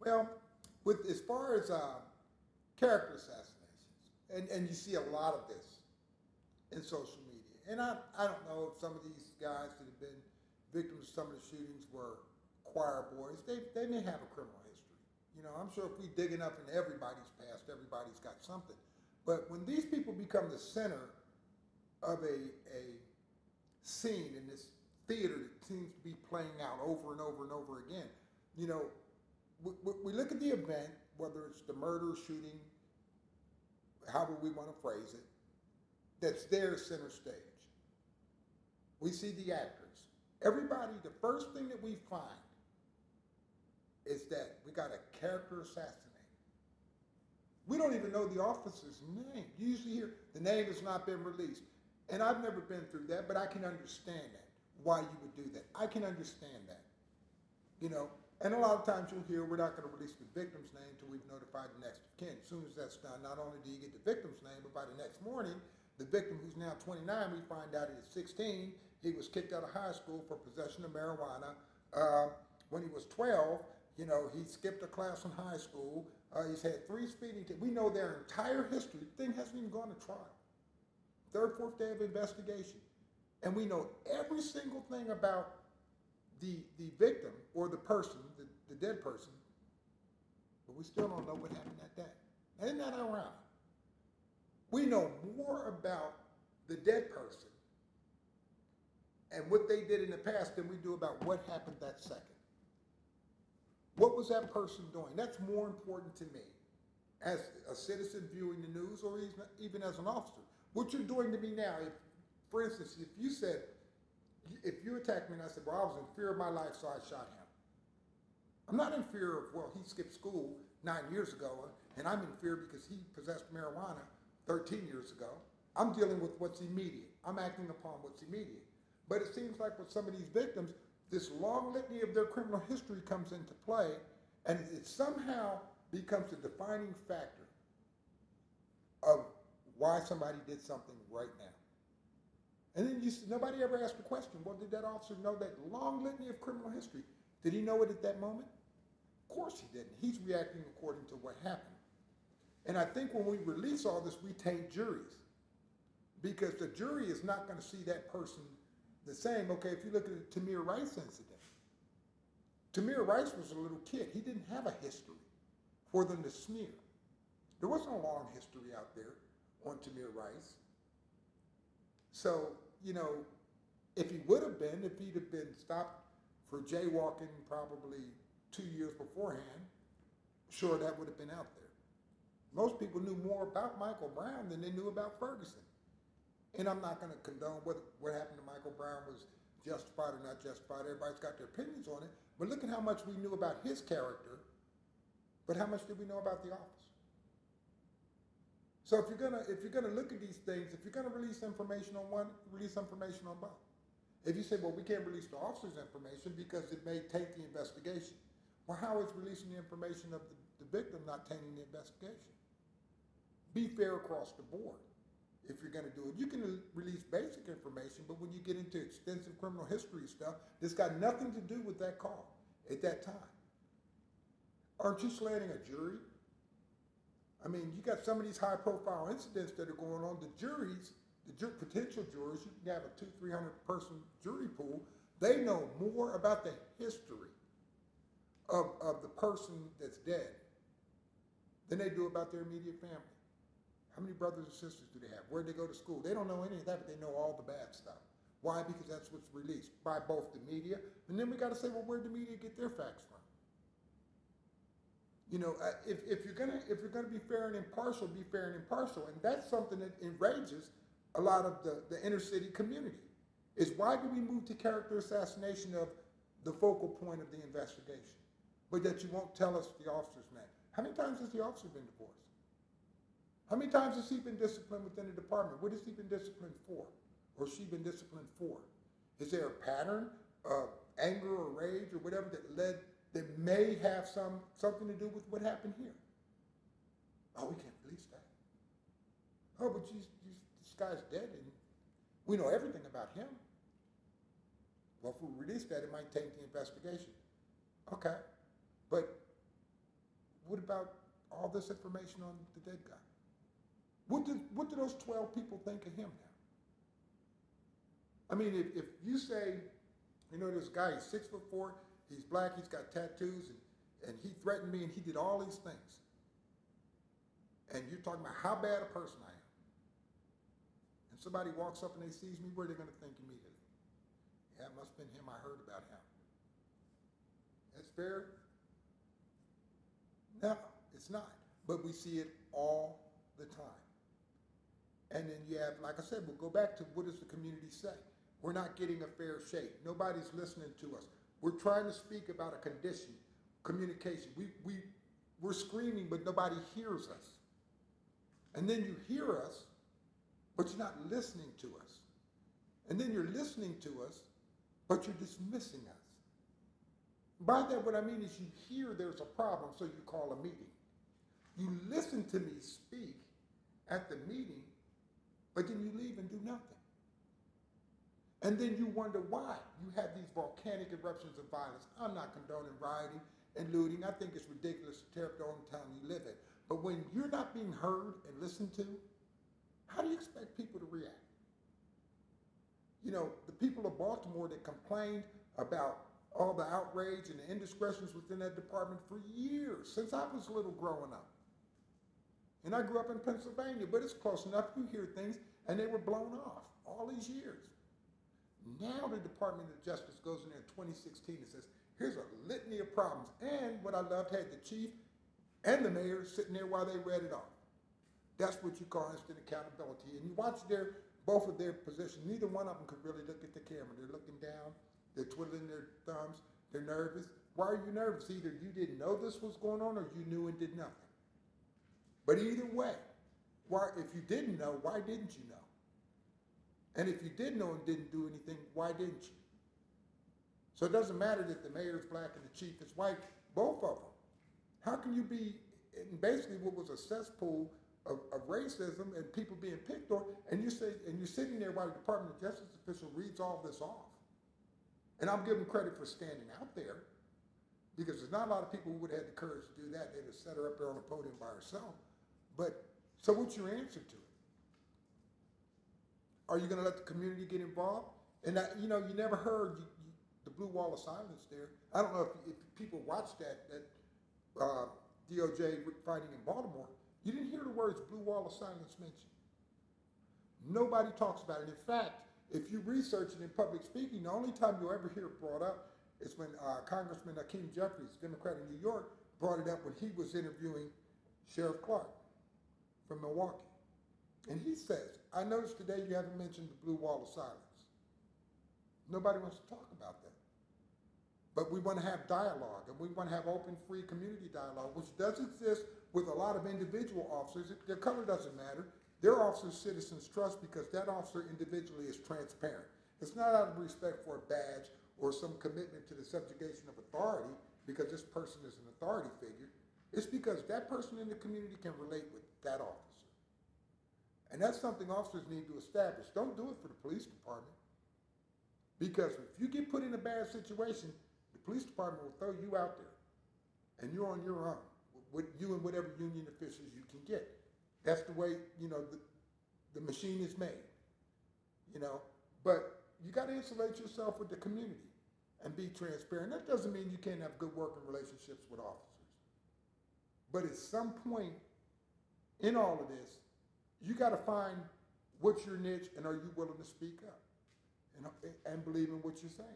Well, with as far as character assassinations, and you see a lot of this in social media. And I don't know if some of these guys that have been victims of some of the shootings were choir boys. They may have a criminal history. You know, I'm sure if we dig enough in everybody's past, everybody's got something. But when these people become the center of a scene in this theater that seems to be playing out over and over and over again, you know, we look at the event, whether it's the murder, shooting, however we want to phrase it, that's there center stage. We see the actors. Everybody, the first thing that we find is that we got a character assassinated. We don't even know the officer's name. You usually hear the name has not been released. And I've never been through that, but I can understand that, why you would do that. I can understand that. You know, and a lot of times you'll hear we're not going to release the victim's name until we've notified the next of kin. As soon as that's done, not only do you get the victim's name, but by the next morning, the victim who's now 29, we find out at 16, he was kicked out of high school for possession of marijuana. When he was 12, you know, he skipped a class in high school. He's had 3 speeding tickets. We know their entire history. The thing hasn't even gone to trial. 3rd, 4th day of investigation. And we know every single thing about the victim or the person, the dead person, but we still don't know what happened that day. Now, isn't that ironic? We know more about the dead person and what they did in the past than we do about what happened that second. What was that person doing? That's more important to me as a citizen viewing the news or even as an officer. What you're doing to me now, for instance, if you attacked me and I said, well, I was in fear of my life, so I shot him. I'm not in fear of, well, he skipped school 9 years ago, and I'm in fear because he possessed marijuana 13 years ago. I'm dealing with what's immediate. I'm acting upon what's immediate. But it seems like with some of these victims, this long litany of their criminal history comes into play, and it somehow becomes a defining factor of why somebody did something right now. And then nobody ever asked the question, well, did that officer know that long litany of criminal history? Did he know it at that moment? Of course he didn't. He's reacting according to what happened. And I think when we release all this, we taint juries. Because the jury is not going to see that person the same. Okay, if you look at the Tamir Rice incident, Tamir Rice was a little kid. He didn't have a history for them to smear. There wasn't a long history out there on Tamir Rice. So, you know, if he would have been, if he'd have been stopped for jaywalking probably 2 years beforehand, sure, that would have been out there. Most people knew more about Michael Brown than they knew about Ferguson. And I'm not going to condone what happened to Michael Brown was justified or not justified. Everybody's got their opinions on it. But look at how much we knew about his character, but how much did we know about the officer? So if you're gonna look at these things, if you're gonna release information on one, release information on both. If you say, well, we can't release the officer's information because it may taint the investigation. Well, how is releasing the information of the victim not tainting the investigation? Be fair across the board. If you're going to do it, you can release basic information, but when you get into extensive criminal history stuff, that's got nothing to do with that call at that time. Aren't you slanting a jury? I mean, you got some of these high-profile incidents that are going on. The juries, potential jurors, you can have a 200-300 person jury pool. They know more about the history of the person that's dead than they do about their immediate family. How many brothers and sisters do they have? Where'd they go to school? They don't know any of that, but they know all the bad stuff. Why? Because that's what's released by both the media, and then we got to say, well, where'd the media get their facts from? You know, if you're gonna be fair and impartial, be fair and impartial, and that's something that enrages a lot of the inner city community. Is why do we move to character assassination of the focal point of the investigation, but that you won't tell us the officer's name? How many times has the officer been divorced? How many times has he been disciplined within the department? What has he been disciplined for? Or she been disciplined for? Is there a pattern of anger or rage or whatever that may have something to do with what happened here? Oh, we can't release that. Oh, but this guy's dead and we know everything about him. Well, if we release that, it might taint the investigation. Okay, but what about all this information on the dead guy? What do those 12 people think of him now? I mean, if you say, you know, this guy, he's 6'4", he's black, he's got tattoos, and he threatened me and he did all these things. And you're talking about how bad a person I am. And somebody walks up and they sees me, what are they going to think immediately? Yeah, it must have been him, I heard about him. That's fair? No, it's not. But we see it all the time. And then you have, like I said, we'll go back to what does the community say? We're not getting a fair shake. Nobody's listening to us. We're trying to speak about a condition, communication. We're screaming, but nobody hears us. And then you hear us, but you're not listening to us. And then you're listening to us, but you're dismissing us. By that, what I mean is you hear there's a problem, so you call a meeting. You listen to me speak at the meeting, but then you leave and do nothing. And then you wonder why you have these volcanic eruptions of violence. I'm not condoning rioting and looting. I think it's ridiculous to tear up the only town you live in. But when you're not being heard and listened to, how do you expect people to react? You know, the people of Baltimore that complained about all the outrage and the indiscretions within that department for years, since I was little growing up. And I grew up in Pennsylvania, but it's close enough. You hear things, and they were blown off all these years. Now the Department of Justice goes in there in 2016 and says, here's a litany of problems. And what I loved, had the chief and the mayor sitting there while they read it off. That's what you call instant accountability. And you watch both of their positions. Neither one of them could really look at the camera. They're looking down. They're twiddling their thumbs. They're nervous. Why are you nervous? Either you didn't know this was going on or you knew and did nothing. But either way, if you didn't know, why didn't you know? And if you did know and didn't do anything, why didn't you? So it doesn't matter that the mayor's black and the chief is white, both of them. How can you be in basically what was a cesspool of racism and people being picked on, and you're sitting there while the Department of Justice official reads all this off? And I'm giving credit for standing out there, because there's not a lot of people who would have had the courage to do that. They'd have set her up there on the podium by herself. But so what's your answer to it? Are you going to let the community get involved? And you never heard the blue wall of silence there. I don't know if people watched that DOJ fighting in Baltimore. You didn't hear the words blue wall of silence mentioned. Nobody talks about it. In fact, if you research it in public speaking, the only time you'll ever hear it brought up is when Congressman Hakeem Jeffries, Democrat in New York, brought it up when he was interviewing Sheriff Clark from Milwaukee. And he says, I noticed today you haven't mentioned the blue wall of silence. Nobody wants to talk about that. But we want to have dialogue, and we want to have open, free community dialogue, which does exist with a lot of individual officers. Their color doesn't matter. Their officers citizens trust because that officer individually is transparent. It's not out of respect for a badge or some commitment to the subjugation of authority because this person is an authority figure. It's because that person in the community can relate with that officer. And that's something officers need to establish. Don't do it for the police department. Because if you get put in a bad situation, the police department will throw you out there. And you're on your own, with you and whatever union officials you can get. That's the way, the machine is made. But you got to insulate yourself with the community and be transparent. That doesn't mean you can't have good working relationships with officers. But at some point in all of this, you got to find what's your niche and are you willing to speak up and believe in what you're saying.